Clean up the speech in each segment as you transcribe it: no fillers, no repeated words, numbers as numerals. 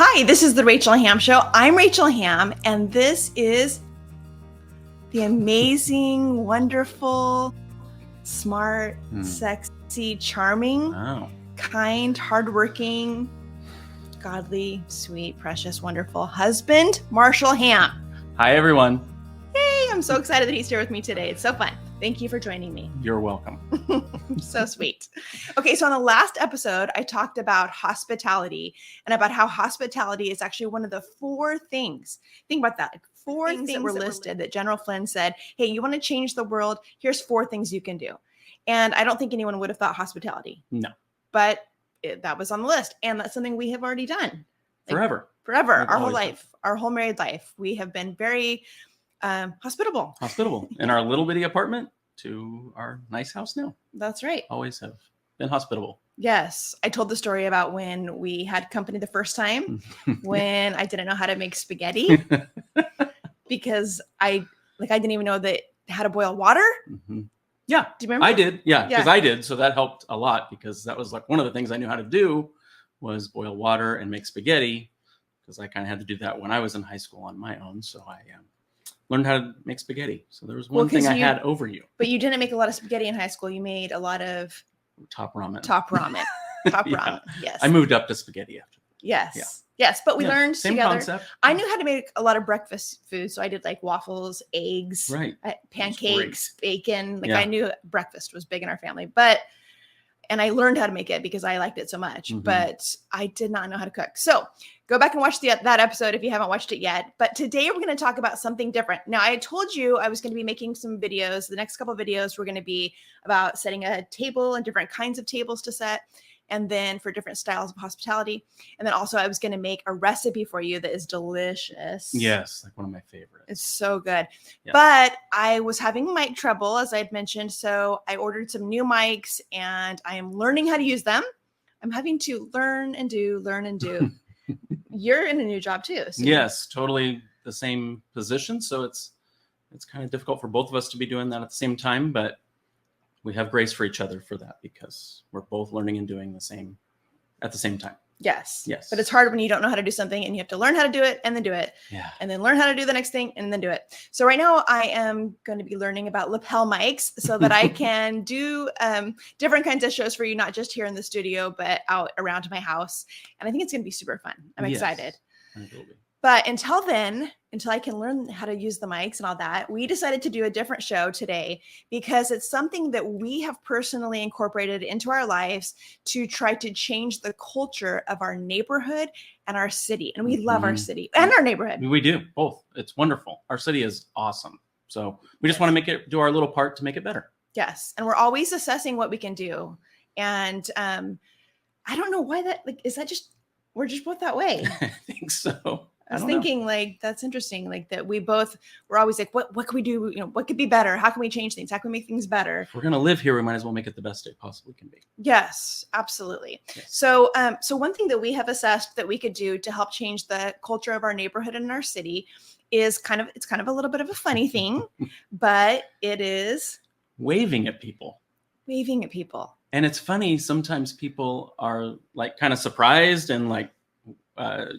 Hi, this is the Rachel Hamm Show. I'm Rachel Hamm, and this is the amazing, wonderful, smart, sexy, charming, kind, hardworking, godly, sweet, precious, wonderful husband, Marshall Hamm. Hi, everyone. Hey, I'm so excited that he's here with me today. It's so fun. Thank you for joining me. You're welcome. So sweet. Okay, so on the last episode, I talked about hospitality and about how hospitality is actually one of the four things. Think about that. Four things that were listed that General Flynn said, hey, you want to change the world? Here's four things you can do. And I don't think anyone would have thought hospitality. No. But that was on the list. And that's something we have already done. Forever. Our whole life, our whole married life. We have been very hospitable. In our little bitty apartment to our nice house now. That's right. Always have been hospitable. Yes. I told the story about when we had company the first time, when I didn't know how to make spaghetti because I didn't even know how to boil water. Mm-hmm. Yeah. Do you remember? I did. Yeah. Because I did. So that helped a lot because that was like one of the things I knew how to do was boil water and make spaghetti because I kind of had to do that when I was in high school on my own. So I learned how to make spaghetti. So there was one thing I had over you. But you didn't make a lot of spaghetti in high school. You made a lot of top ramen. Ramen. Yes. I moved up to spaghetti after. Yes. Yeah. Yes. But we learned same together. Concept. I knew how to make a lot of breakfast food. So I did like waffles, eggs, pancakes, bacon. I knew breakfast was big in our family, and I learned how to make it because I liked it so much, but I did not know how to cook. So go back and watch that episode if you haven't watched it yet. But today we're going to talk about something different. Now, I told you I was going to be making some videos. The next couple of videos were going to be about setting a table and different kinds of tables to set, and then for different styles of hospitality. And then also I was going to make a recipe for you that is delicious. Yes, like one of my favorites. It's so good. Yeah. But I was having mic trouble, as I had mentioned. So I ordered some new mics and I am learning how to use them. I'm having to learn and do. You're in a new job too. So yes, totally the same position. So it's kind of difficult for both of us to be doing that at the same time, but we have grace for each other for that because we're both learning and doing the same at the same time. Yes. Yes. But it's hard when you don't know how to do something and you have to learn how to do it and then do it. Yeah. And then learn how to do the next thing and then do it. So right now I am going to be learning about lapel mics so that I can do different kinds of shows for you, not just here in the studio, but out around my house. And I think it's going to be super fun. I'm excited. I think it will be. But until I can learn how to use the mics and all that, we decided to do a different show today because it's something that we have personally incorporated into our lives to try to change the culture of our neighborhood and our city. And we love our city and our neighborhood. We do both. It's wonderful. Our city is awesome. So we just want to do our little part to make it better. Yes. And we're always assessing what we can do. And I don't know why is that just, we're just both that way. I think so. I was thinking that's interesting. That we're always like, what can we do? What could be better? How can we change things? How can we make things better? If we're going to live here, we might as well make it the best it possibly can be. Yes, absolutely. Yes. So one thing that we have assessed that we could do to help change the culture of our neighborhood and our city is it's kind of a little bit of a funny thing, but it is waving at people. And it's funny. Sometimes people are kind of surprised and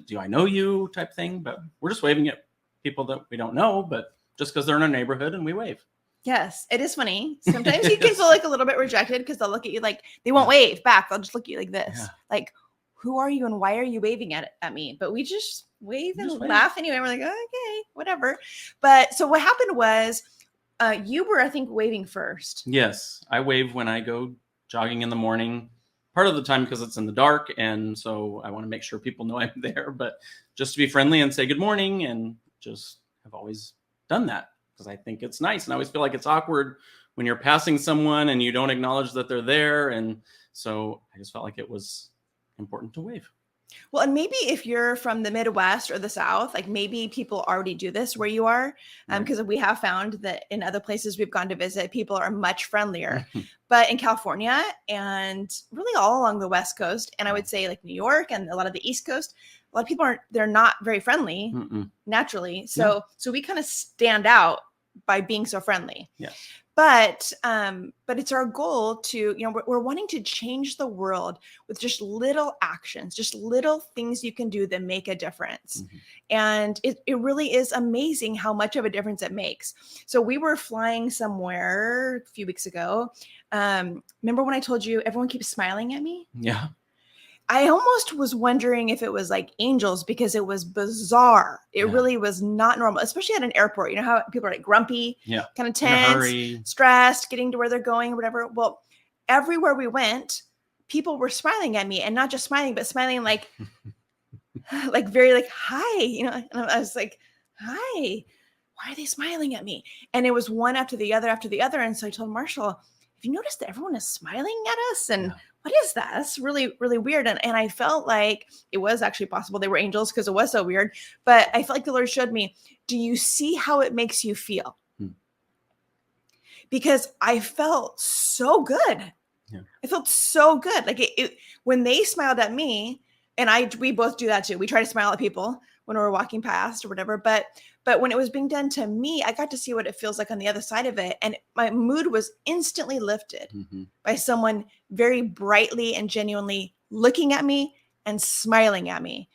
do I know you type thing, but we're just waving at people that we don't know, but just because they're in our neighborhood and we wave. Yes, it is funny. Sometimes you can feel a little bit rejected because they'll look at you they won't wave back. They'll just look at you like this. Yeah. Who are you and why are you waving at me? But we just wave and laugh anyway. We're like, oh, okay, whatever. But so what happened was you were, I think, waving first. Yes, I wave when I go jogging in the morning. Part of the time because it's in the dark, and so I want to make sure people know I'm there, but just to be friendly and say good morning, and just have always done that because I think it's nice. And I always feel like it's awkward when you're passing someone and you don't acknowledge that they're there. And so I just felt like it was important to wave. Well, and maybe if you're from the Midwest or the South, maybe people already do this where you are, because we have found that in other places we've gone to visit, people are much friendlier. But in California and really all along the West Coast, and I would say New York and a lot of the East Coast, a lot of people they're not very friendly naturally. So we kind of stand out by being so friendly. Yeah. But it's our goal to, we're wanting to change the world with just little actions, just little things you can do that make a difference. Mm-hmm. And it really is amazing how much of a difference it makes. So we were flying somewhere a few weeks ago. Remember when I told you everyone keeps smiling at me? Yeah. I almost was wondering if it was like angels, because it was bizarre. It really was not normal, especially at an airport. You know how people are like grumpy, kind of tense, stressed, getting to where they're going or whatever. Well, everywhere we went, people were smiling at me, and not just smiling, but smiling like, like very like, hi, and I was like, hi, why are they smiling at me? And it was one after the other. And so I told Marshall, have you noticed that everyone is smiling at us? And what is that? That's really, really weird. And I felt like it was actually possible they were angels, because it was so weird. But I felt like the Lord showed me, do you see how it makes you feel? Because I felt so good. Yeah. I felt so good. Like it when they smiled at me, and we both do that too. We try to smile at people when we're walking past or whatever. But when it was being done to me, I got to see what it feels like on the other side of it. And my mood was instantly lifted by someone very brightly and genuinely looking at me and smiling at me.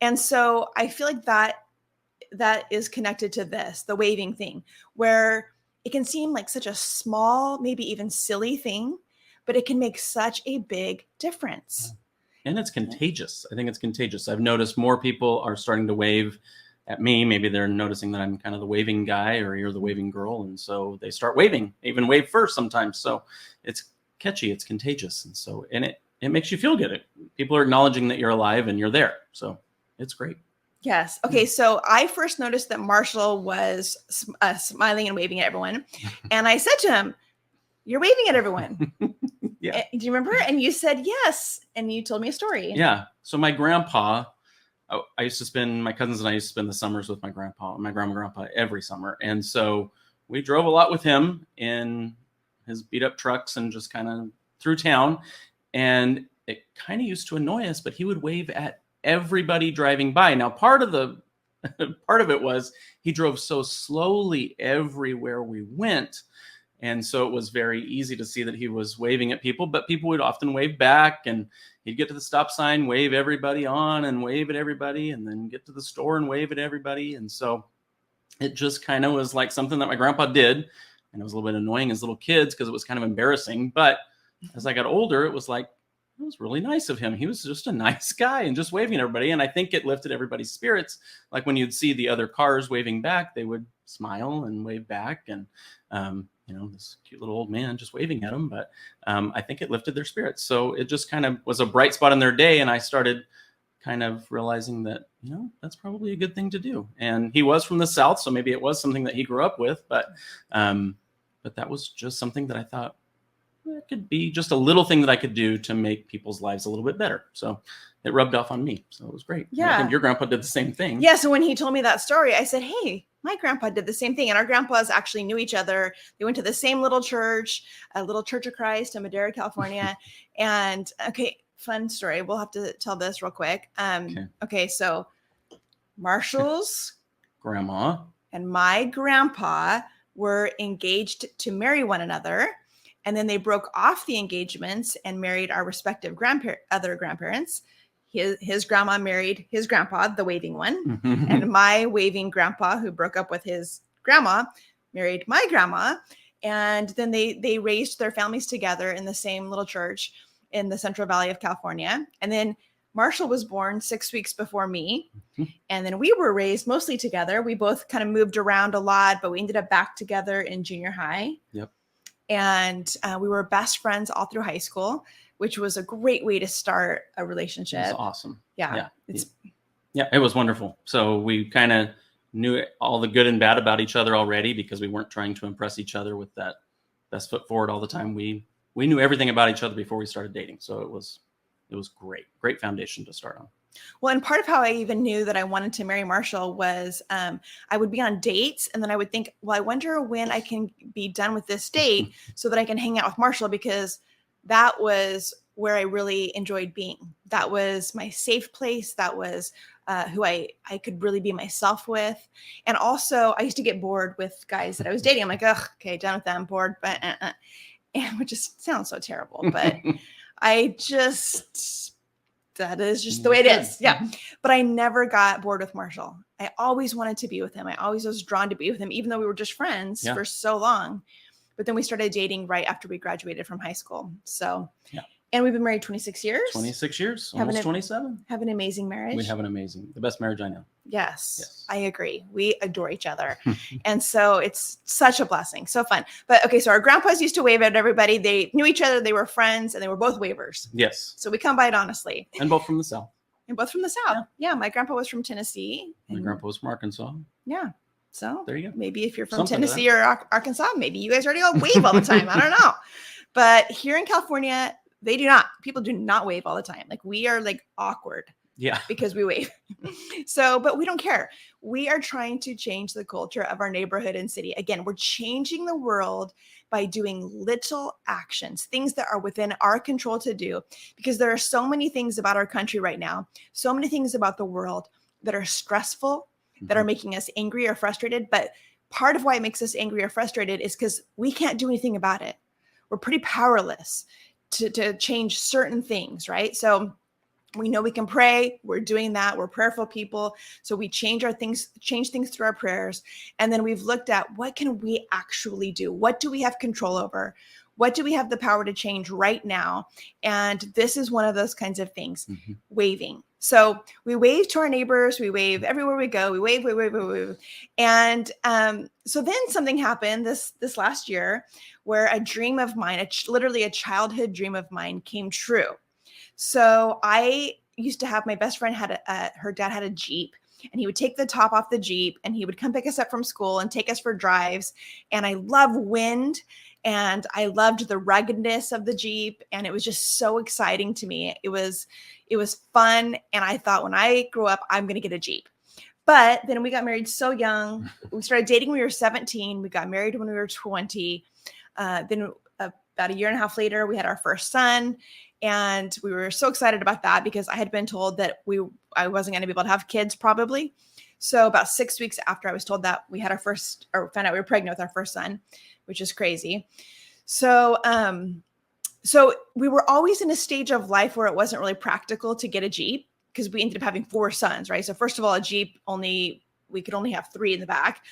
And so I feel like that is connected to the waving thing, where it can seem like such a small, maybe even silly thing, but it can make such a big difference. And it's contagious. I think it's contagious. I've noticed more people are starting to wave at me. Maybe they're noticing that I'm kind of the waving guy, or you're the waving girl. And so they start waving, even wave first sometimes. So it's catchy, it's contagious. And so, and it makes you feel good. People are acknowledging that you're alive and you're there. So it's great. Yes. Okay. So I first noticed that Marshall was smiling and waving at everyone. And I said to him, you're waving at everyone. Yeah. Do you remember? And you said yes. And you told me a story. Yeah. So my grandpa, my cousins and I used to spend the summers with my grandpa and my grandpa every summer. And so we drove a lot with him in his beat up trucks and just kind of through town. And it kind of used to annoy us, but he would wave at everybody driving by. Now, part of it was he drove so slowly everywhere we went. And so it was very easy to see that he was waving at people, but people would often wave back, and he'd get to the stop sign, wave everybody on and wave at everybody, and then get to the store and wave at everybody. And so it just kind of was like something that my grandpa did. And it was a little bit annoying as little kids because it was kind of embarrassing. But as I got older, it was like, it was really nice of him. He was just a nice guy and just waving at everybody. And I think it lifted everybody's spirits. Like when you'd see the other cars waving back, they would smile and wave back. And, this cute little old man just waving at them. But I think it lifted their spirits. So it just kind of was a bright spot in their day. And I started kind of realizing that, that's probably a good thing to do. And he was from the South, so maybe it was something that he grew up with. But that was just something that I thought, it could be just a little thing that I could do to make people's lives a little bit better. So it rubbed off on me. So it was great. Yeah. And I think your grandpa did the same thing. Yeah. So when he told me that story, I said, hey, my grandpa did the same thing. And our grandpas actually knew each other. They went to the same little church, a little Church of Christ in Madera, California. And okay, fun story. We'll have to tell this real quick. Okay. So Marshall's grandma and my grandpa were engaged to marry one another. And then they broke off the engagements and married our respective other grandparents. His grandma married his grandpa, the waving one. And my waving grandpa, who broke up with his grandma, married my grandma. And then they raised their families together in the same little church in the Central Valley of California. And then Marshall was born 6 weeks before me. And then we were raised mostly together. We both kind of moved around a lot, but we ended up back together in junior high. Yep. And we were best friends all through high school, which was a great way to start a relationship. It was awesome. Yeah. It was wonderful. So we kind of knew all the good and bad about each other already because we weren't trying to impress each other with that best foot forward all the time. We knew everything about each other before we started dating. So it was great foundation to start on. Well, and part of how I even knew that I wanted to marry Marshall was I would be on dates and then I would think, well, I wonder when I can be done with this date so that I can hang out with Marshall, because that was where I really enjoyed being That was my safe place. That was who I could really be myself with. And also I used to get bored with guys that I was dating. I'm like, ugh, okay, done with them, bored, but and which just sounds so terrible, but that is just the way it is. Yeah. But I never got bored with Marshall. I always wanted to be with him. I always was drawn to be with him, even though we were just friends for so long. But then we started dating right after we graduated from high school. So, and we've been married 26 years. 26 years, almost 27. Have an amazing marriage. We have the best marriage I know. Yes, I agree. We adore each other. And so it's such a blessing. So fun. But okay, so our grandpas used to wave at everybody. They knew each other. They were friends and they were both wavers. Yes. So we come by it honestly. And both from the South. And both from the South. Yeah. My grandpa was from Tennessee. My grandpa was from Arkansas. Yeah. So there you go. Maybe if you're from Tennessee or Arkansas, maybe you guys already all wave all the time. I don't know. But here in California, they do not. People do not wave all the time. Like we are like awkward. Yeah. Because we wave. So, but we don't care. We are trying to change the culture of our neighborhood and city. Again, we're changing the world by doing little actions, things that are within our control to do, because there are so many things about our country right now, so many things about the world that are stressful, that are making us angry or frustrated. But part of why it makes us angry or frustrated is because we can't do anything about it. We're pretty powerless to change certain things, right? So we know we can pray. We're doing that. We're prayerful people. So we change things through our prayers. And then we've looked at what can we actually do? What do we have control over? What do we have the power to change right now? And this is one of those kinds of things, waving. So we wave to our neighbors. We wave everywhere we go. We wave, wave, wave, wave, wave. And so then something happened this last year where a dream of mine, literally a childhood dream of mine came true. So I used to have my best friend her dad had a Jeep, and he would take the top off the Jeep and he would come pick us up from school and take us for drives. And I love wind and I loved the ruggedness of the Jeep. And it was just so exciting to me. It was fun. And I thought when I grow up, I'm going to get a Jeep. But then we got married so young. We started dating when we were 17. We got married when we were 20. Then about a year and a half later, we had our first son. And we were so excited about that because I had been told that I wasn't going to be able to have kids probably. So about 6 weeks after I was told that, we had found out we were pregnant with our first son, which is crazy. So, so we were always in a stage of life where it wasn't really practical to get a Jeep because we ended up having 4 sons, right? So first of all, a Jeep we could only have 3 in the back.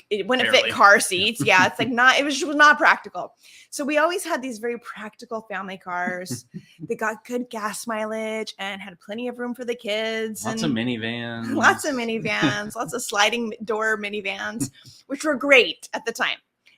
It wouldn't fit car seats. Yeah. It's like it was not practical. So we always had these very practical family cars that got good gas mileage and had plenty of room for the kids. Lots of minivans. Lots of sliding door minivans, which were great at the time.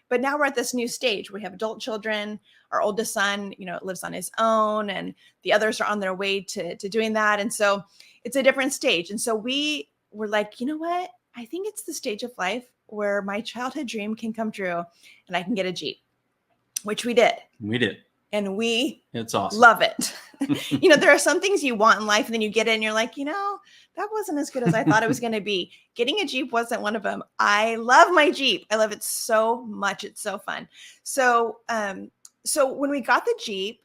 But now we're at this new stage. We have adult children. Our oldest son, lives on his own, and the others are on their way to doing that. And so it's a different stage. And so we were like, you know what? I think it's the stage of life where my childhood dream can come true and I can get a Jeep, which we did. We did. And it's awesome. Love it. There are some things you want in life and then you get it and you're like, that wasn't as good as I thought it was going to be. Getting a Jeep wasn't one of them. I love my Jeep. I love it so much. It's so fun. So, so when we got the Jeep,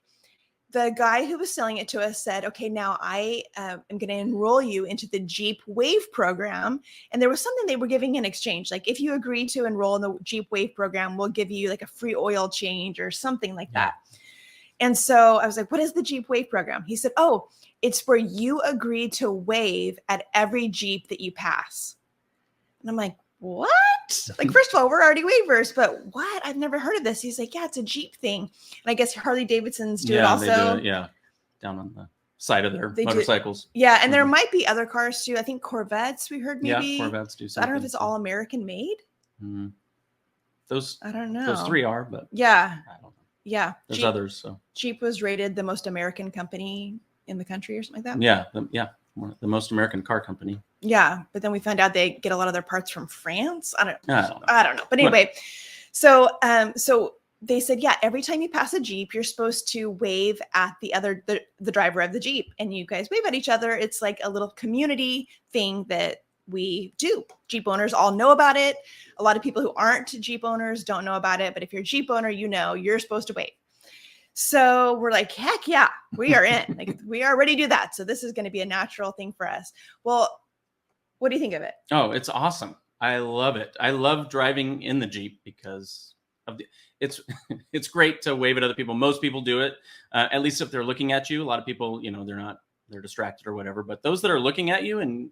the guy who was selling it to us said, okay, now I am going to enroll you into the Jeep Wave program. And there was something they were giving in exchange. Like if you agree to enroll in the Jeep Wave program, we'll give you like a free oil change or something like that. And so I was like, what is the Jeep Wave program? He said, oh, it's where you agree to wave at every Jeep that you pass. And I'm like, what? Like, first of all, we're already waivers, but what? I've never heard of this. He's like, yeah, it's a Jeep thing. And I guess Harley Davidsons do it also. They do it, yeah. Down on the side of their motorcycles. Yeah. And there might be other cars too. I think Corvettes, we heard maybe. Yeah, Corvettes do something. I don't know if it's all American made. Mm-hmm. I don't know. Those 3 are, but. Yeah. I don't know. Yeah. There's others. So Jeep was rated the most American company in the country or something like that. Yeah. The most American car company. Yeah, but then we found out they get a lot of their parts from France. I don't know. But anyway, so they said, yeah, every time you pass a Jeep, you're supposed to wave at the driver of the Jeep, and you guys wave at each other. It's like a little community thing that we do. Jeep owners all know about it. A lot of people who aren't Jeep owners don't know about it, but if you're a Jeep owner, you're supposed to wave. So we're like, heck yeah, we are in. Like, we already do that. So this is going to be a natural thing for us. Well, what do you think of it? Oh, it's awesome. I love it. I love driving in the Jeep because of it's great to wave at other people. Most people do it, at least if they're looking at you. A lot of people, they're distracted or whatever. But those that are looking at you and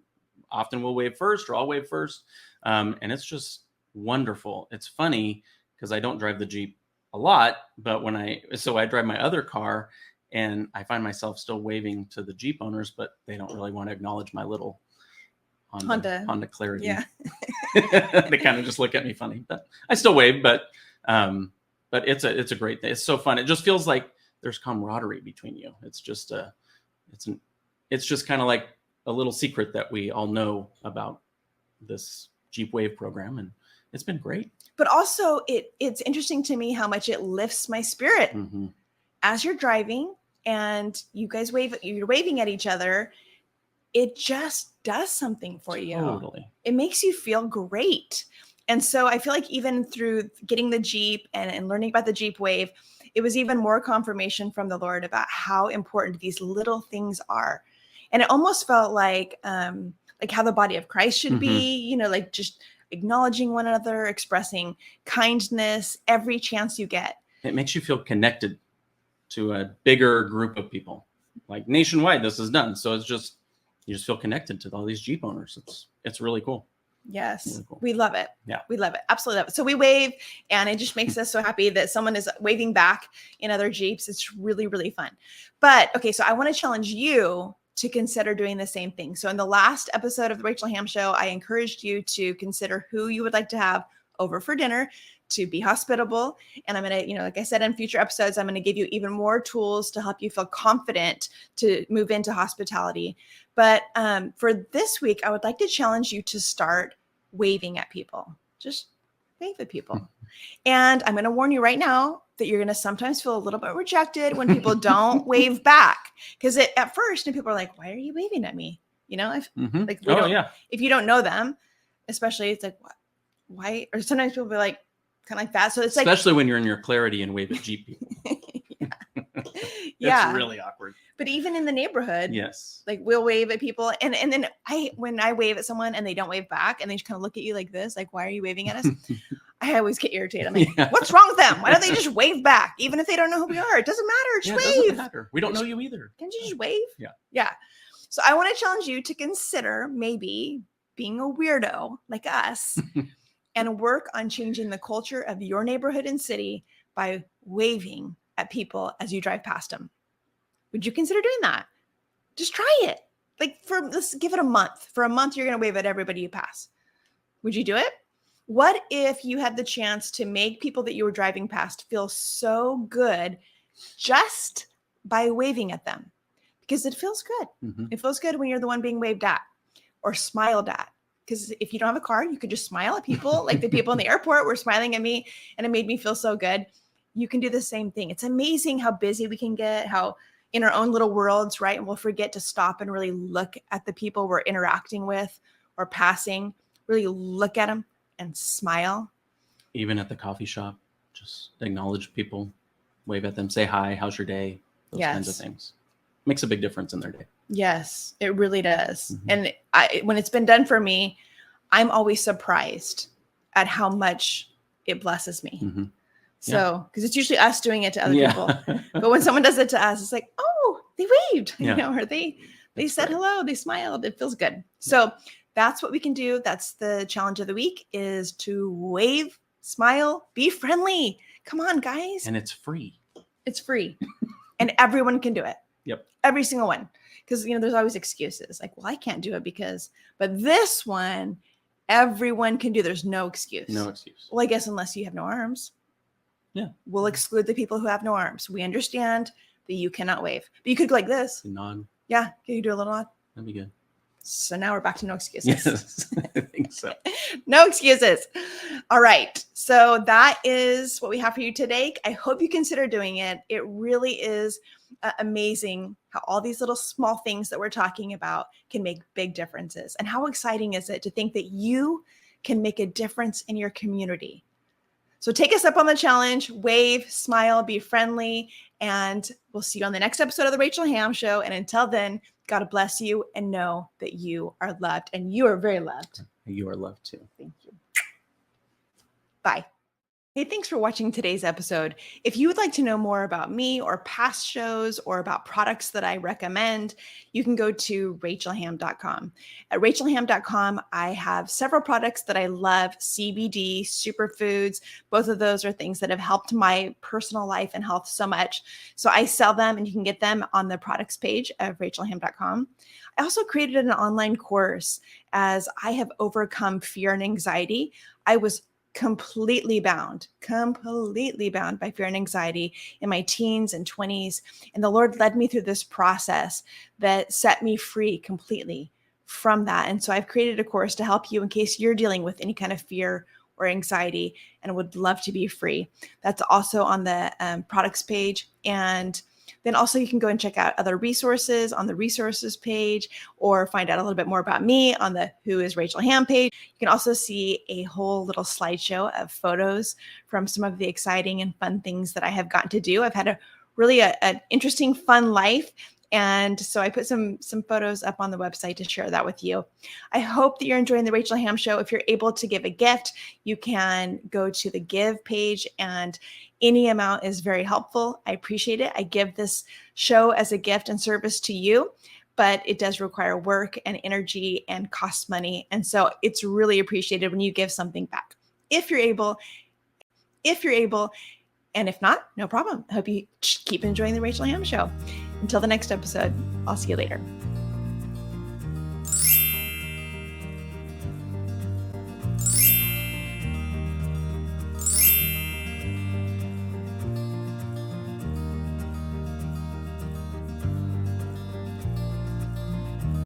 often will wave first, or I'll wave first. And it's just wonderful. It's funny because I don't drive the Jeep a lot, but I drive my other car, and I find myself still waving to the Jeep owners, but they don't really want to acknowledge my little Honda Clarity. Yeah. They kind of just look at me funny, but I still wave. But it's a great thing. It's so fun. It just feels like there's camaraderie between you. It's just kind of like a little secret that we all know about this Jeep Wave program, and it's been great. But also, it's interesting to me how much it lifts my spirit as you're driving and you guys you're waving at each other. It just does something for you. Totally. It makes you feel great. And so I feel like even through getting the Jeep and learning about the Jeep Wave, it was even more confirmation from the Lord about how important these little things are. And it almost felt like how the body of Christ should be, like just acknowledging one another, expressing kindness every chance you get. It makes you feel connected to a bigger group of people. Like nationwide, this is done. So you just feel connected to all these Jeep owners. It's really cool. Yes. Really cool. We love it. Yeah. We love it. Absolutely love it. So we wave, and it just makes us so happy that someone is waving back in other Jeeps. It's really, really fun. But okay, so I want to challenge you to consider doing the same thing. So in the last episode of the Rachel Hamm Show, I encouraged you to consider who you would like to have over for dinner, to be hospitable. And I'm going to, like I said, in future episodes, I'm going to give you even more tools to help you feel confident to move into hospitality. But for this week, I would like to challenge you to start waving at people. Just wave at people. And I'm going to warn you right now that you're going to sometimes feel a little bit rejected when people don't wave back. Because at first, people are like, why are you waving at me? If you don't know them, especially, it's like, what? Why? Or sometimes people be like, kind of like that. So it's especially when you're in your Clarity and wave at Jeep people. Yeah. It's really awkward. But even in the neighborhood, yes, like we'll wave at people, and then when I wave at someone and they don't wave back, and they just kind of look at you like this, like, why are you waving at us? I always get irritated. I'm like, what's wrong with them? Why don't they just wave back, even if they don't know who we are? It doesn't matter. Just wave. It doesn't matter. We don't know you either. Can't you just wave? Yeah. So I want to challenge you to consider maybe being a weirdo like us and work on changing the culture of your neighborhood and city by waving at people as you drive past them. Would you consider doing that? Just try it. Let's give it a month. For a month, you're going to wave at everybody you pass. Would you do it? What if you had the chance to make people that you were driving past feel so good just by waving at them? Because it feels good. It feels good when you're the one being waved at or smiled at. Because if you don't have a car, you could just smile at people. Like the people in the airport were smiling at me, and it made me feel so good. You can do the same thing. It's amazing how busy we can get, how in our own little worlds, right? And we'll forget to stop and really look at the people we're interacting with or passing, really look at them and smile. Even at the coffee shop, just acknowledge people, wave at them, say hi, how's your day? Those kinds of things. Makes a big difference in their day. Yes, it really does. And when it's been done for me, I'm always surprised at how much it blesses me. So, because it's usually us doing it to other people. But when someone does it to us, it's like, oh, they waved, or they said hello, they smiled. It feels good. So that's what we can do. That's the challenge of the week, is to wave, smile, be friendly. Come on, guys. And it's free. It's free. And everyone can do it. Yep. Every single one. Because, there's always excuses. Like, well, I can't do it but this one, everyone can do. There's no excuse. No excuse. Well, I guess unless you have no arms. Yeah. We'll exclude the people who have no arms. We understand that you cannot wave. But you could go like this. Nod. Yeah. Can you do a little nod? That'd be good. So now we're back to no excuses. Yes, I think so. No excuses. All right. So that is what we have for you today. I hope you consider doing it. It really is amazing how all these little small things that we're talking about can make big differences. And how exciting is it to think that you can make a difference in your community? So take us up on the challenge, wave, smile, be friendly, And we'll see you on the next episode of The Rachel Hamm Show. And until then, God bless you and know that you are loved, and you are very loved. You are loved too. Thank you. Bye. Hey, thanks for watching today's episode. If you would like to know more about me or past shows or about products that I recommend, you can go to rachelhamm.com. At rachelhamm.com, I have several products that I love, CBD, superfoods. Both of those are things that have helped my personal life and health so much. So I sell them, and you can get them on the products page of rachelhamm.com. I also created an online course as I have overcome fear and anxiety. I was completely bound by fear and anxiety in my teens and 20s. And the Lord led me through this process that set me free completely from that. And so I've created a course to help you in case you're dealing with any kind of fear or anxiety and would love to be free. That's also on the products page. And then also you can go and check out other resources on the resources page, or find out a little bit more about me on the Who is Rachel Hamm page. You can also see a whole little slideshow of photos from some of the exciting and fun things that I have gotten to do. I've had an interesting, fun life. And so I put some photos up on the website to share that with you. I hope that you're enjoying the Rachel Hamm Show. If you're able to give a gift, you can go to the Give page, and any amount is very helpful. I appreciate it. I give this show as a gift and service to you, but it does require work and energy and cost money. And so it's really appreciated when you give something back. If you're able, and if not, no problem. I hope you keep enjoying the Rachel Hamm Show. Until the next episode, I'll see you later.